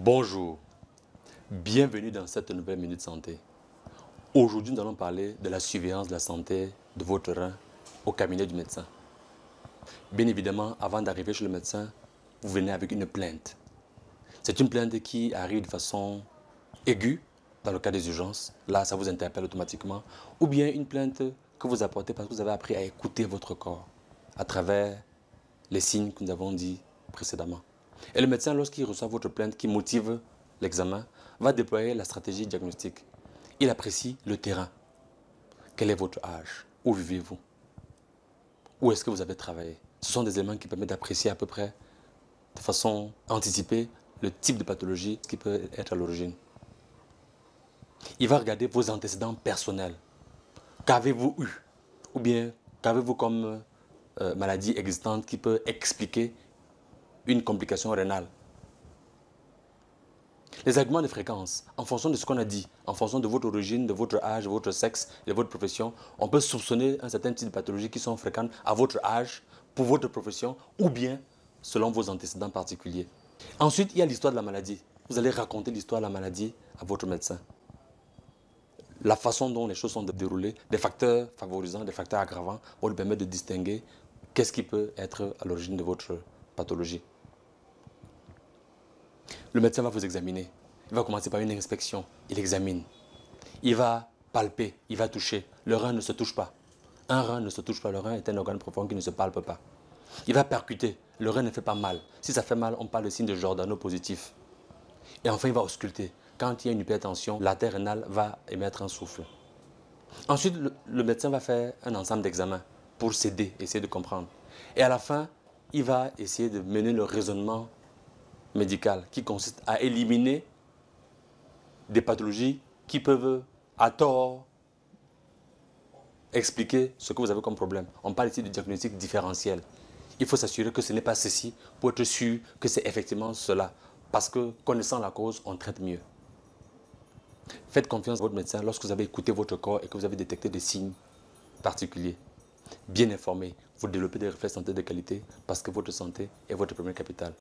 Bonjour, bienvenue dans cette nouvelle Minute Santé. Aujourd'hui, nous allons parler de la surveillance de la santé de votre rein au cabinet du médecin. Bien évidemment, avant d'arriver chez le médecin, vous venez avec une plainte. C'est une plainte qui arrive de façon aiguë dans le cas des urgences. Là, ça vous interpelle automatiquement. Ou bien une plainte que vous apportez parce que vous avez appris à écouter votre corps à travers les signes que nous avons dit précédemment. Et le médecin, lorsqu'il reçoit votre plainte qui motive l'examen, va déployer la stratégie diagnostique. Il apprécie le terrain. Quel est votre âge? Où vivez-vous? Où est-ce que vous avez travaillé? Ce sont des éléments qui permettent d'apprécier à peu près, de façon anticipée, le type de pathologie qui peut être à l'origine. Il va regarder vos antécédents personnels. Qu'avez-vous eu? Ou bien, qu'avez-vous comme maladie existante qui peut expliquer une complication rénale? Les arguments de fréquence, en fonction de ce qu'on a dit, en fonction de votre origine, de votre âge, de votre sexe, de votre profession, on peut soupçonner un certain type de pathologies qui sont fréquentes à votre âge, pour votre profession, ou bien selon vos antécédents particuliers. Ensuite, il y a l'histoire de la maladie. Vous allez raconter l'histoire de la maladie à votre médecin. La façon dont les choses sont déroulées, des facteurs favorisants, des facteurs aggravants, vont lui permettre de distinguer qu'est-ce qui peut être à l'origine de votre pathologie. Le médecin va vous examiner. Il va commencer par une inspection. Il examine. Il va palper, il va toucher. Le rein ne se touche pas. Un rein ne se touche pas. Le rein est un organe profond qui ne se palpe pas. Il va percuter. Le rein ne fait pas mal. Si ça fait mal, on parle de signe de Giordano positif. Et enfin, il va ausculter. Quand il y a une hypertension, l'artère rénale va émettre un souffle. Ensuite, le médecin va faire un ensemble d'examens pour s'aider, essayer de comprendre. Et à la fin, il va essayer de mener le raisonnement médical qui consiste à éliminer des pathologies qui peuvent, à tort, expliquer ce que vous avez comme problème. On parle ici de diagnostic différentiel. Il faut s'assurer que ce n'est pas ceci pour être sûr que c'est effectivement cela. Parce que connaissant la cause, on traite mieux. Faites confiance à votre médecin lorsque vous avez écouté votre corps et que vous avez détecté des signes particuliers. Bien informé, vous développez des réflexes santé de qualité parce que votre santé est votre premier capital.